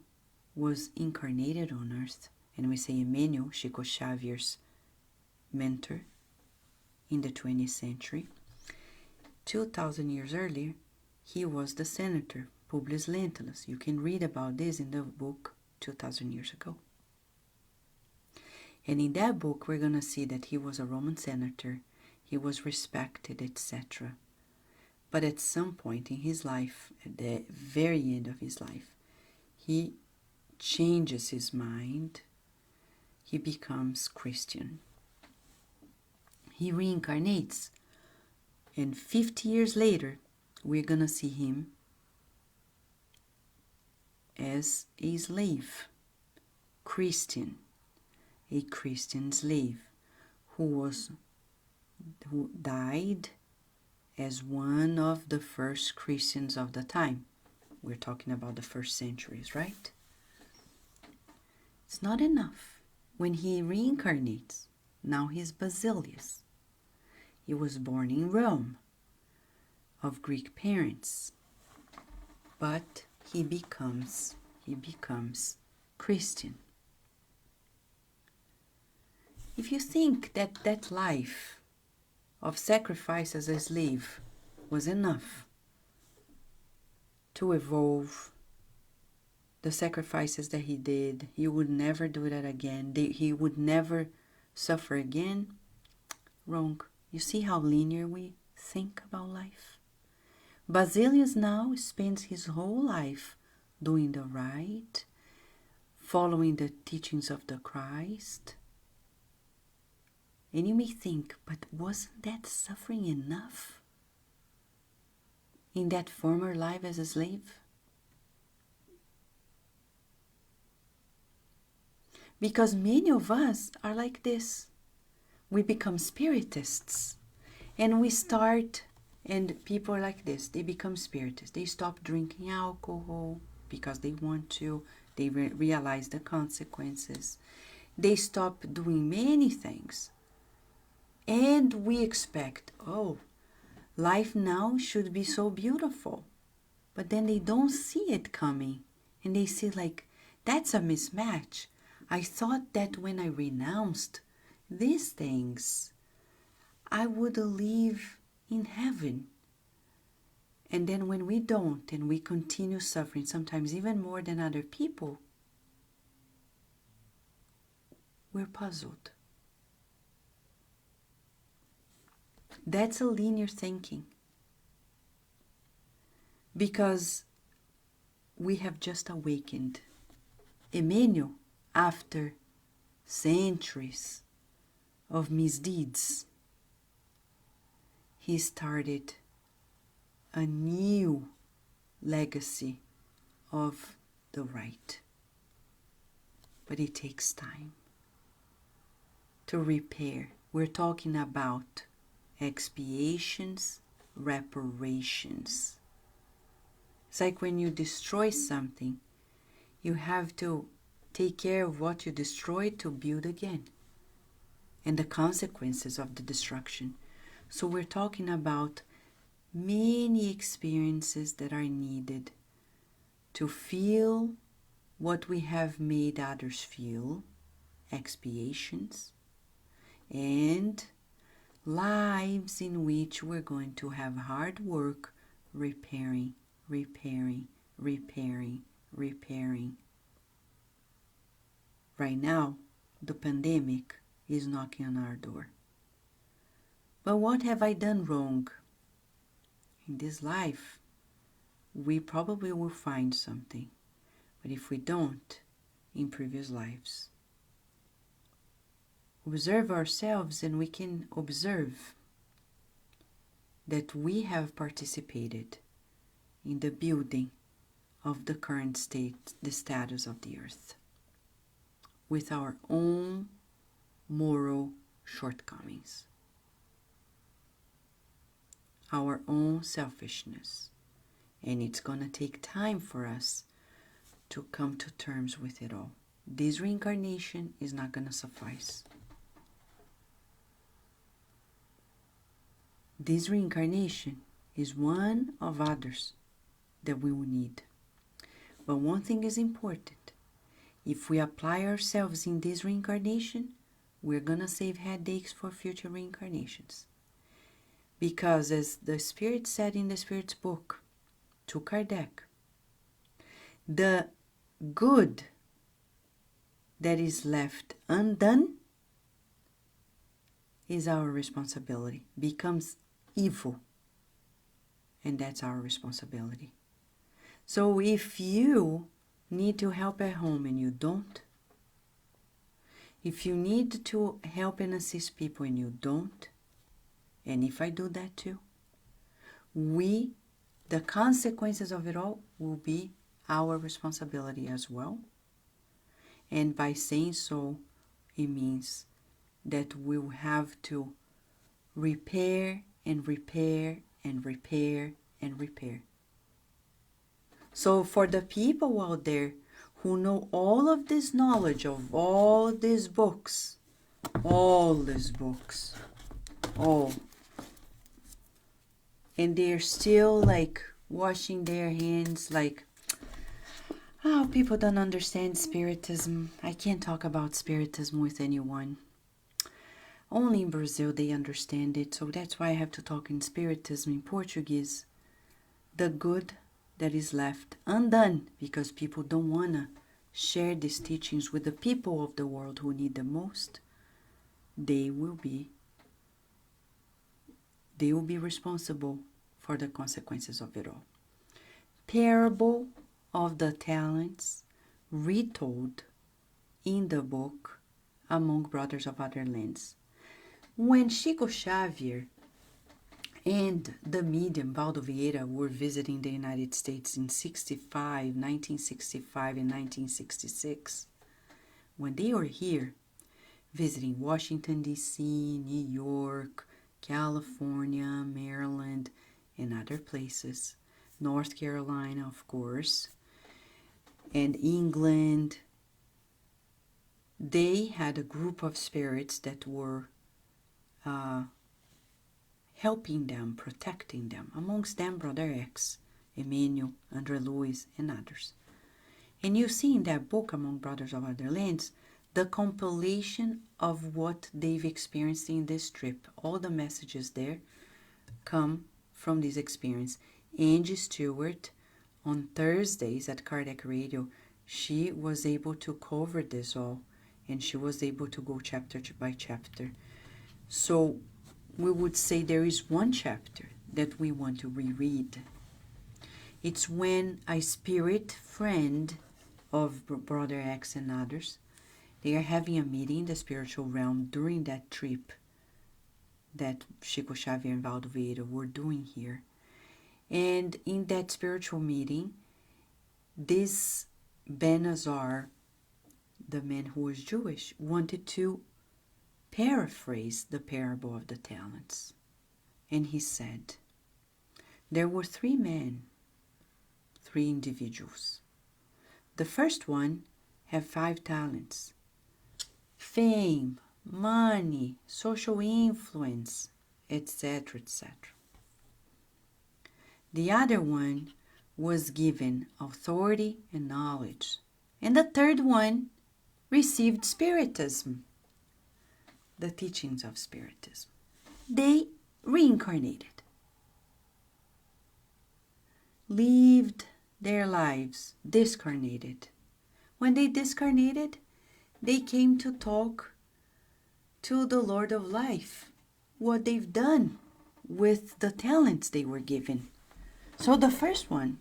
was incarnated on earth. And we say Emmanuel, Chico Xavier's mentor in the 20th century. 2,000 years earlier, he was the senator, Publius Lentulus. You can read about this in the book 2,000 years ago. And in that book, we're going to see that he was a Roman senator, he was respected, etc. But at some point in his life, at the very end of his life, he changes his mind. He becomes Christian. He reincarnates. And 50 years later, we're going to see him as a slave, Christian, a Christian slave who died as one of the first Christians of the time. We're talking about the first centuries, right? It's not enough. When he reincarnates, now he's Basilius. He was born in Rome, of Greek parents, but he becomes Christian. If you think that that life of sacrifice as a slave was enough to evolve the sacrifices that he did, he would never do that again, he would never suffer again, wrong. You see how linear we think about life? Basilius now spends his whole life doing the right, following the teachings of the Christ. And you may think, but wasn't that suffering enough in that former life as a slave? Because many of us are like this. We become spiritists. And we start, and people are like this. They become spiritists. They stop drinking alcohol because they want to. They realize the consequences. They stop doing many things. And we expect, oh, life now should be so beautiful. But then they don't see it coming. And they see like, that's a mismatch. I thought that when I renounced these things, I would live in heaven. And then when we don't, and we continue suffering, sometimes even more than other people, we're puzzled. That's a linear thinking. Because we have just awakened. Emmanuel, after centuries of misdeeds, he started a new legacy of the right. But it takes time to repair. We're talking about expiations, reparations. It's like when you destroy something, you have to take care of what you destroyed to build again, and the consequences of the destruction. So we're talking about many experiences that are needed to feel what we have made others feel, expiations, and lives in which we're going to have hard work repairing, repairing, repairing, repairing. Right now, the pandemic is knocking on our door. But what have I done wrong? In this life, we probably will find something. But if we don't, in previous lives. Observe ourselves and we can observe that we have participated in the building of the current state, the status of the earth, with our own moral shortcomings, our own selfishness. And it's going to take time for us to come to terms with it all. This reincarnation is not going to suffice. This reincarnation is one of others that we will need. But one thing is important. If we apply ourselves in this reincarnation, we're going to save headaches for future reincarnations. Because as the Spirit said in the Spirit's book to Kardec, the good that is left undone is our responsibility, becomes evil, and that's our responsibility. So if you need to help at home and you don't, if you need to help and assist people and you don't, and if I do that too, the consequences of it all will be our responsibility as well. And by saying so, it means that we'll have to repair and repair and repair and repair. So for the people out there who know all of this knowledge of all these books, all, and they're still like washing their hands like, oh, people don't understand Spiritism. I can't talk about Spiritism with anyone. Only in Brazil they understand it, so that's why I have to talk in Spiritism in Portuguese. The good that is left undone, because people don't want to share these teachings with the people of the world who need the most, they will be responsible for the consequences of it all. Parable of the talents retold in the book Among Brothers of Other Lands. When Chico Xavier and the medium Valdo Vieira were visiting the United States in 1965 and 1966, when they were here visiting Washington, D.C., New York, California, Maryland, and other places, North Carolina, of course, and England, they had a group of spirits that were helping them, protecting them, amongst them Brother X, Emmanuel, Andre Luis, and others. And you see in that book, Among Brothers of Other Lands, the compilation of what they've experienced in this trip. All the messages there come from this experience. Angie Stewart, on Thursdays at Kardec Radio, she was able to cover this all, and she was able to go chapter by chapter. So we would say there is one chapter that we want to reread. It's when a spirit friend of Brother X and others, they are having a meeting in the spiritual realm during that trip that Chico Xavier and Valdo Vieira were doing here. And in that spiritual meeting, this Benazar, the man who was Jewish, wanted to paraphrase the parable of the talents. And he said, there were 3 men, 3 individuals. The first one had 5 talents: fame, money, social influence, etc., etc. The other one was given authority and knowledge. And the third one received spiritism. the teachings of Spiritism. They reincarnated, lived their lives, discarnated. When they discarnated, they came to talk to the Lord of Life, what they've done with the talents they were given. So the first one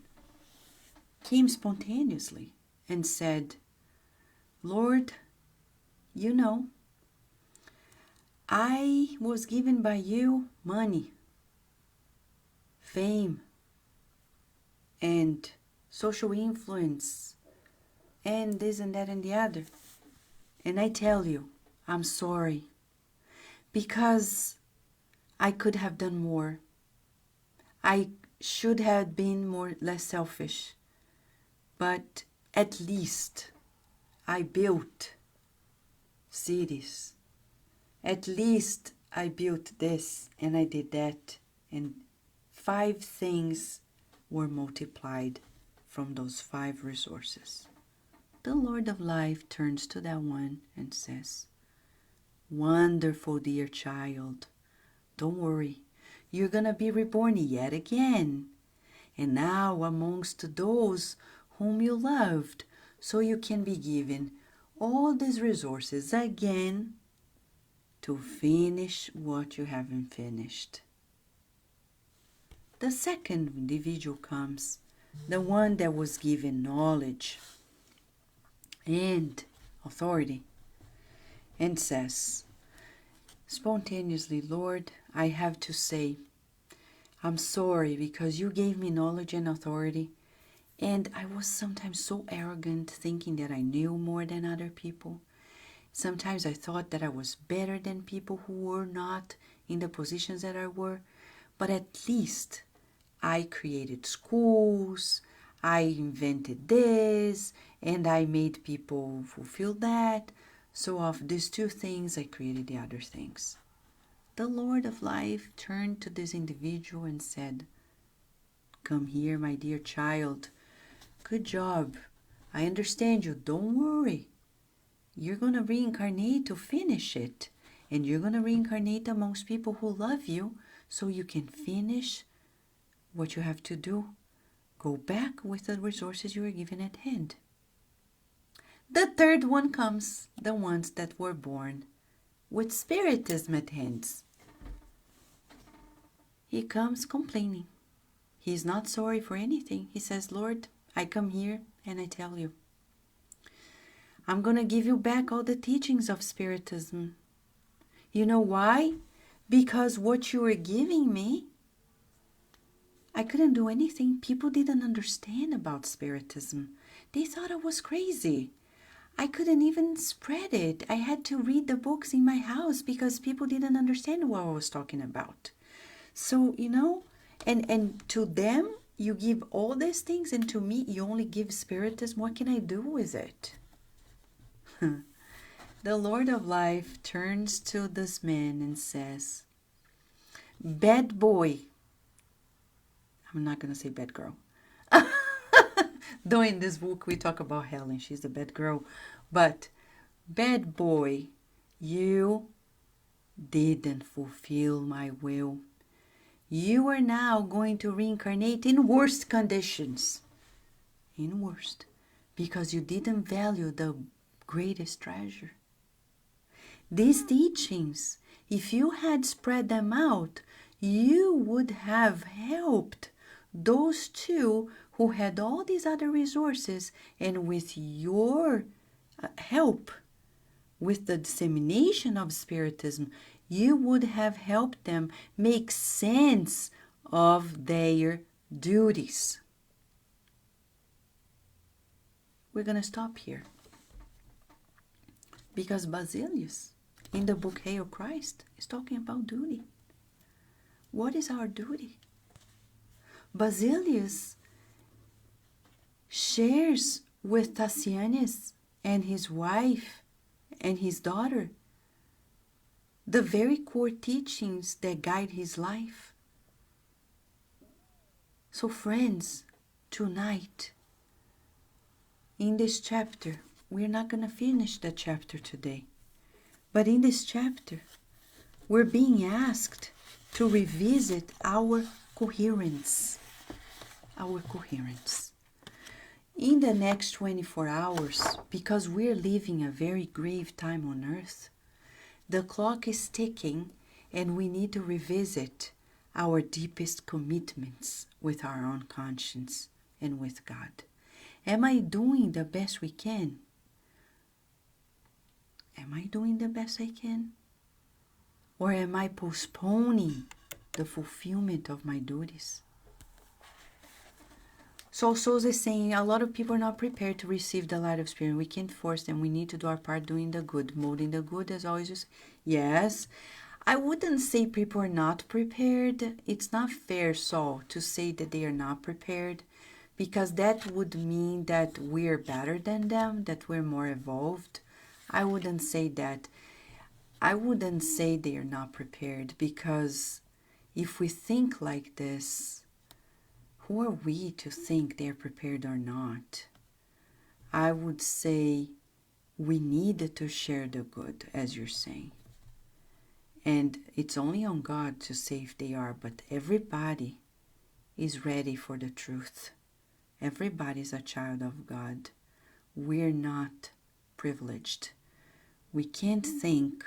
came spontaneously and said, Lord, you know, I was given by you money, fame, and social influence, and this and that and the other. And I tell you, I'm sorry, because I could have done more. I should have been less selfish. But at least I built cities. At least I built this and I did that. And 5 things were multiplied from those 5 resources. The Lord of Life turns to that one and says, wonderful, dear child. Don't worry. You're going to be reborn yet again. And now amongst those whom you loved, so you can be given all these resources again to finish what you haven't finished. The second individual comes, the one that was given knowledge and authority, and says, spontaneously, Lord, I have to say, I'm sorry because you gave me knowledge and authority, and I was sometimes so arrogant, thinking that I knew more than other people. Sometimes I thought that I was better than people who were not in the positions that I were, but at least I created schools, I invented this, and I made people fulfill that. So of these 2 things, I created the other things. The Lord of Life turned to this individual and said, come here, my dear child. Good job. I understand you. Don't worry. You're going to reincarnate to finish it. And you're going to reincarnate amongst people who love you so you can finish what you have to do. Go back with the resources you were given at hand. The third one comes, the ones that were born with Spiritism at hands. He comes complaining. He's not sorry for anything. He says, Lord, I come here and I tell you, I'm going to give you back all the teachings of Spiritism. You know why? Because what you were giving me, I couldn't do anything. People didn't understand about Spiritism. They thought I was crazy. I couldn't even spread it. I had to read the books in my house because people didn't understand what I was talking about. So, you know, and to them, you give all these things, and to me, you only give Spiritism. What can I do with it? The Lord of Life turns to this man and says, bad boy. I'm not going to say bad girl. Though in this book we talk about Helen, she's the bad girl. But bad boy, you didn't fulfill my will. You are now going to reincarnate in worst conditions. In worst. Because you didn't value the greatest treasure. These teachings, if you had spread them out, you would have helped those 2 who had all these other resources, and with your help, with the dissemination of Spiritism, you would have helped them make sense of their duties. We're going to stop here. Because Basilius, in the book Hail Christ, is talking about duty. What is our duty? Basilius shares with Tassianus and his wife and his daughter the very core teachings that guide his life. So friends, tonight, in this chapter, we're not going to finish the chapter today. But in this chapter, we're being asked to revisit our coherence. Our coherence. In the next 24 hours, because we're living a very grave time on earth, the clock is ticking and we need to revisit our deepest commitments with our own conscience and with God. Am I doing the best we can? Am I doing the best I can? Or am I postponing the fulfillment of my duties? So Souls is saying a lot of people are not prepared to receive the light of spirit. We can't force them. We need to do our part doing the good. Molding the good as always. Just, yes. I wouldn't say people are not prepared. It's not fair, Saul, to say that they are not prepared, because that would mean that we're better than them, that we're more evolved. I wouldn't say that. I wouldn't say they are not prepared, because if we think like this, who are we to think they're prepared or not? I would say we need to share the good, as you're saying. And it's only on God to say if they are, but everybody is ready for the truth. Everybody's a child of God. We're not privileged. We can't think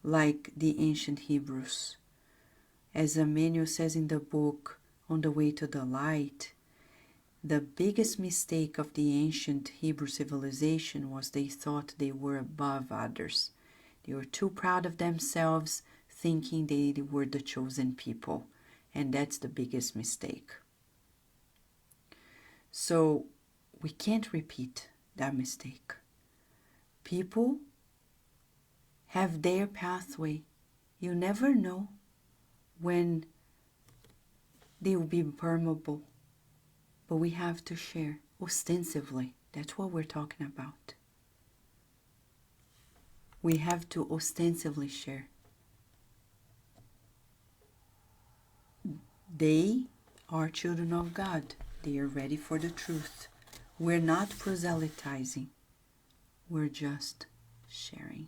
like the ancient Hebrews. As Emmanuel says in the book, On the Way to the Light, the biggest mistake of the ancient Hebrew civilization was they thought they were above others. They were too proud of themselves, thinking they were the chosen people. And that's the biggest mistake. So we can't repeat that mistake. People have their pathway. You never know when they will be permeable. But we have to share ostensively. That's what we're talking about. We have to ostensively share. They are children of God. They are ready for the truth. We're not proselytizing. We're just sharing.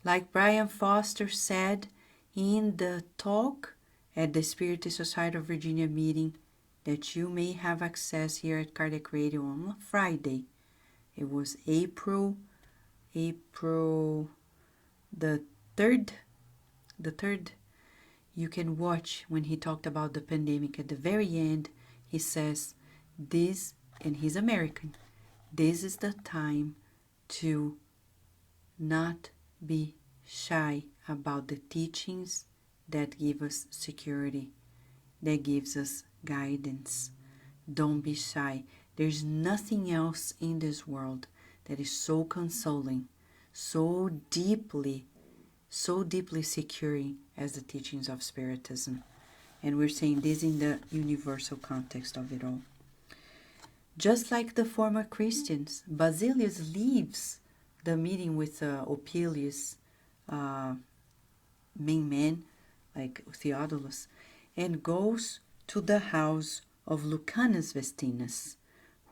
Like Brian Foster said in the talk at the Spiritist Society of Virginia meeting that you may have access here at Kardec Radio on Friday. It was April the 3rd. You can watch when he talked about the pandemic. At the very end, he says this, and he's American, this is the time to not be shy about the teachings that give us security, that gives us guidance. Don't be shy. There's nothing else in this world that is so consoling, so deeply securing as the teachings of Spiritism. And we're saying this in the universal context of it all. Just like the former Christians, Basilius leaves the meeting with Opilius, main man, like Theodulus, and goes to the house of Lucanus Vestinus,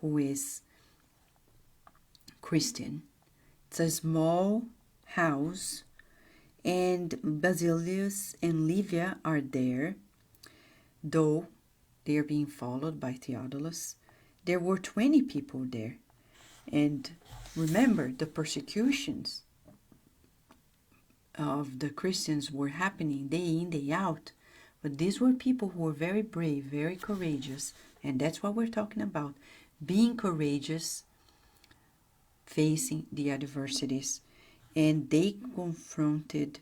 who is Christian. It's a small house, and Basilius and Livia are there, though they are being followed by Theodulus. There were 20 people there. And remember, the persecutions of the Christians were happening day in, day out. But these were people who were very brave, very courageous. And that's what we're talking about. Being courageous, facing the adversities. And they confronted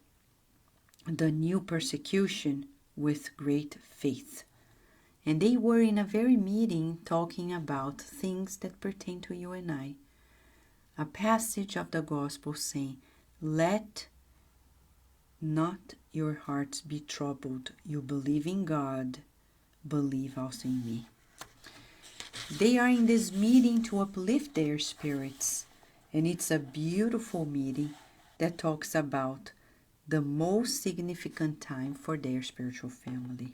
the new persecution with great faith. And they were in a very meeting talking about things that pertain to you and I. A passage of the gospel saying, let not your hearts be troubled. You believe in God, believe also in me. They are in this meeting to uplift their spirits. And it's a beautiful meeting that talks about the most significant time for their spiritual family.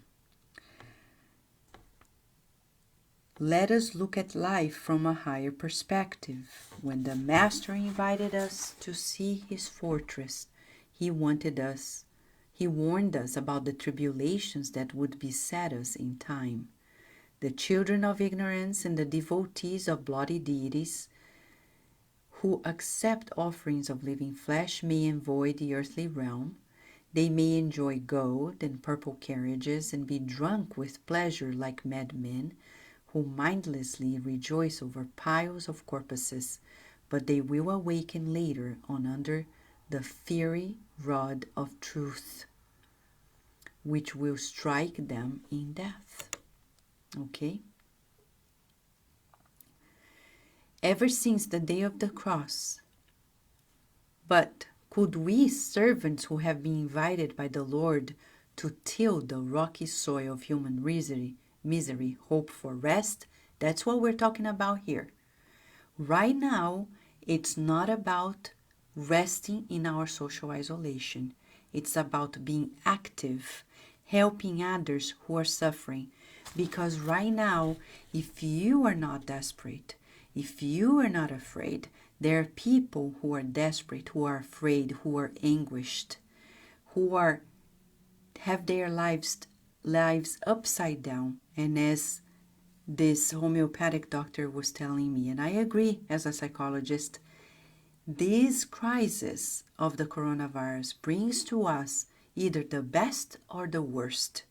Let us look at life from a higher perspective. When the Master invited us to see his fortress, He warned us about the tribulations that would beset us in time. The children of ignorance and the devotees of bloody deities who accept offerings of living flesh may avoid the earthly realm. They may enjoy gold and purple carriages and be drunk with pleasure like madmen who mindlessly rejoice over piles of corpses, but they will awaken later on under the fiery rod of truth, which will strike them in death. Okay? Ever since the day of the cross. But could we, servants who have been invited by the Lord to till the rocky soil of human misery, hope for rest? That's what we're talking about here. Right now, it's not about resting in our social isolation. It's about being active, helping others who are suffering. Because right now, if you are not desperate, if you are not afraid, there are people who are desperate, who are afraid, who are anguished, who have their lives upside down. And as this homeopathic doctor was telling me, and I agree as a psychologist, this crisis of the coronavirus brings to us either the best or the worst.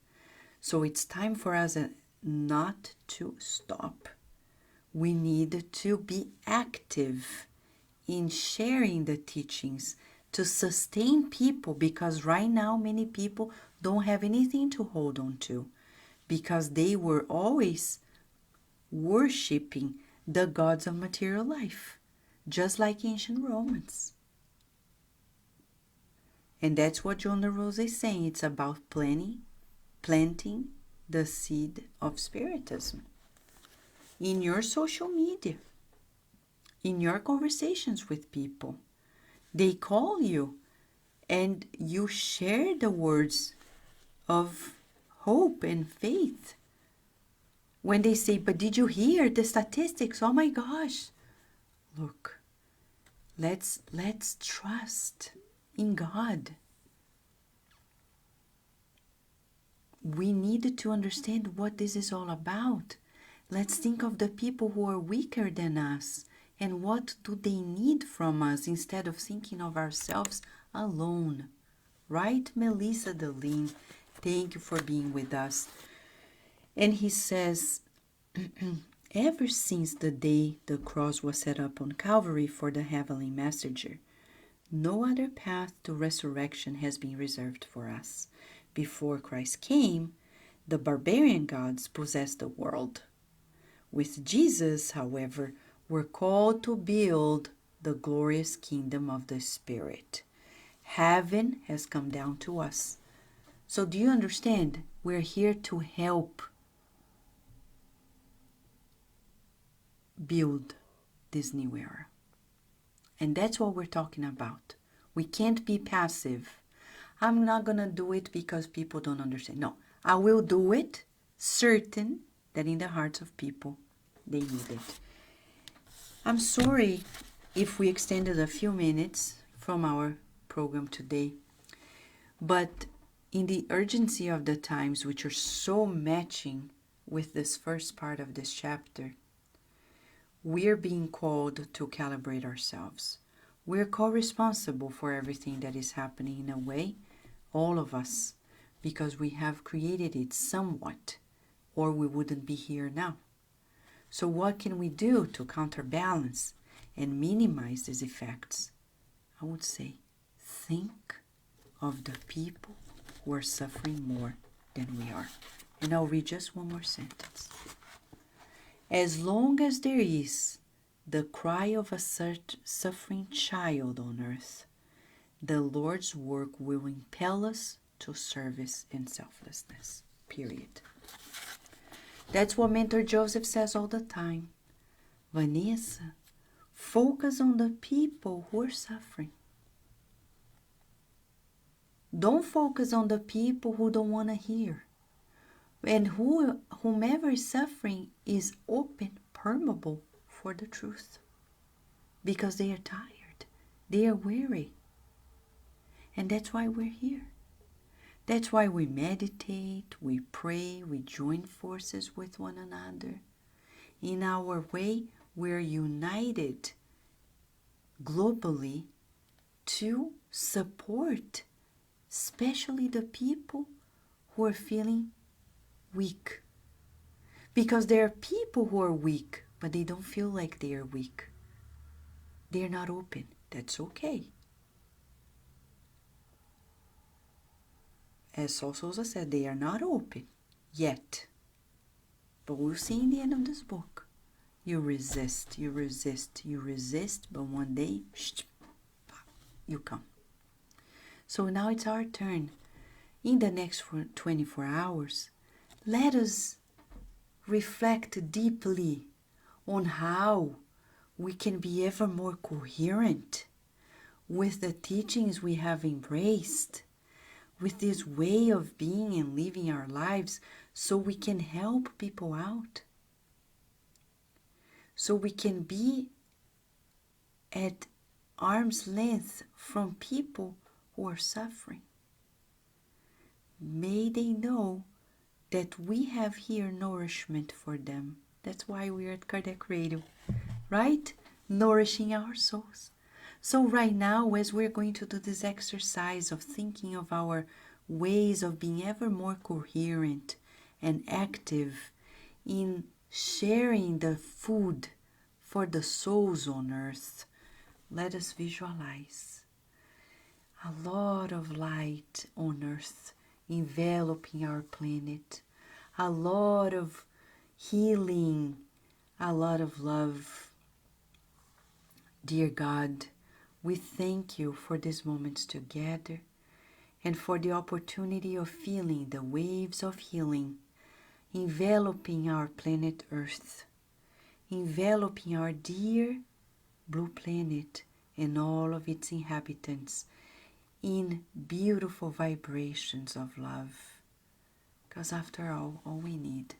So it's time for us not to stop. We need to be active in sharing the teachings to sustain people, because right now many people don't have anything to hold on to because they were always worshiping the gods of material life, just like ancient Romans. And that's what John LaRose is saying. It's about planting the seed of Spiritism in your social media, in your conversations with people. They call you and you share the words of hope and faith. When they say, but did you hear the statistics? Oh my gosh. Look, let's trust in God. We need to understand what this is all about. Let's think of the people who are weaker than us and what do they need from us instead of thinking of ourselves alone. Right, Melissa Deline? Thank you for being with us. And he says, ever since the day the cross was set up on Calvary for the heavenly messenger, no other path to resurrection has been reserved for us. Before Christ came, the barbarian gods possessed the world. With Jesus, however, we're called to build the glorious kingdom of the Spirit. Heaven has come down to us. So do you understand? We're here to help build this new era. And that's what we're talking about. We can't be passive. I'm not going to do it because people don't understand. No, I will do it, certain that in the hearts of people, they need it. I'm sorry if we extended a few minutes from our program today, but in the urgency of the times, which are so matching with this first part of this chapter, we're being called to calibrate ourselves. We're co-responsible for everything that is happening in a way, all of us, because we have created it somewhat, or we wouldn't be here now. So what can we do to counterbalance and minimize these effects? I would say, think of the people who are suffering more than we are. And I'll read just one more sentence. As long as there is the cry of a suffering child on earth, the Lord's work will impel us to service and selflessness. Period. That's what Mentor Joseph says all the time. Vanessa, focus on the people who are suffering. Don't focus on the people who don't want to hear. And whomever is suffering is open, permeable for the truth. Because they are tired. They are weary. And that's why we're here. That's why we meditate, we pray, we join forces with one another. In our way, we're united globally to support, especially the people who are feeling weak. Because there are people who are weak, but they don't feel like they are weak. They're not open. That's okay. As Sol Souza said, they are not open yet. But we'll see in the end of this book. You resist, you resist, you resist, but one day, you come. So now it's our turn. In the next 24 hours, let us reflect deeply on how we can be ever more coherent with the teachings we have embraced, with this way of being and living our lives, so we can help people out, so we can be at arm's length from people who are suffering. May they know that we have here nourishment for them. That's why we are at Kardec Radio, right? Nourishing our souls. So right now, as we're going to do this exercise of thinking of our ways of being ever more coherent and active in sharing the food for the souls on earth, let us visualize a lot of light on earth enveloping our planet, a lot of healing, a lot of love. Dear God, we thank you for these moments together and for the opportunity of feeling the waves of healing enveloping our planet Earth, enveloping our dear blue planet and all of its inhabitants in beautiful vibrations of love. Because after all we need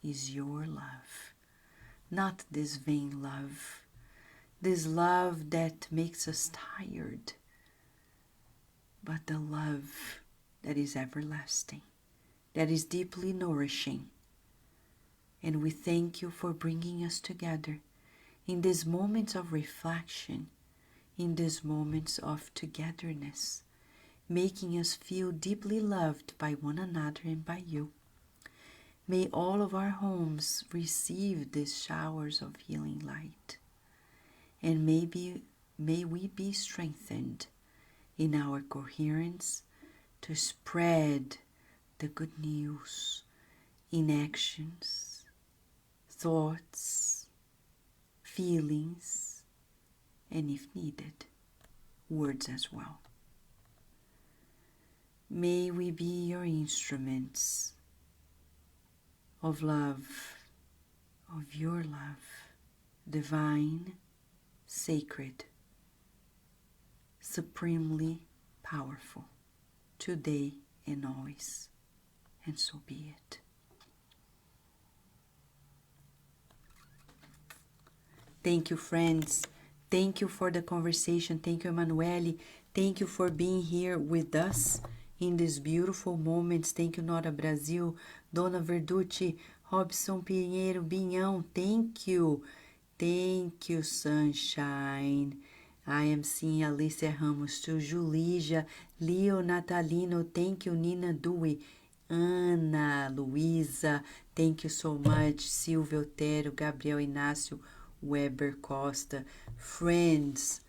is your love, not this vain love, this love that makes us tired, but the love that is everlasting, that is deeply nourishing. And we thank you for bringing us together in these moments of reflection, in these moments of togetherness, making us feel deeply loved by one another and by you. May all of our homes receive these showers of healing light. And may we be strengthened in our coherence to spread the good news in actions, thoughts, feelings, and if needed, words as well. May we be your instruments of love, of your love, divine, sacred, supremely powerful, today and always, and so be it. Thank you, friends. Thank you for the conversation. Thank you, Emmanuel. Thank you for being here with us in these beautiful moments. Thank you, Nora Brasil, Dona Verducci, Robson Pinheiro, Binhão. Thank you. Thank you, Sunshine. I am seeing Alicia Ramos too. Julija, Leo Natalino. Thank you, Nina Dewey. Ana, Luísa. Thank you so much. Silvio Otero, Gabriel Inácio, Weber Costa. Friends,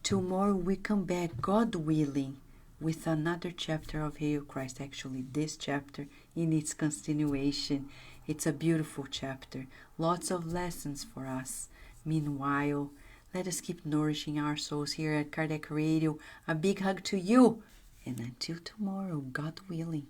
tomorrow we come back, God willing, with another chapter of Hail Christ. Actually, this chapter in its continuation. It's a beautiful chapter. Lots of lessons for us. Meanwhile, let us keep nourishing our souls here at Kardec Radio. A big hug to you. And until tomorrow, God willing.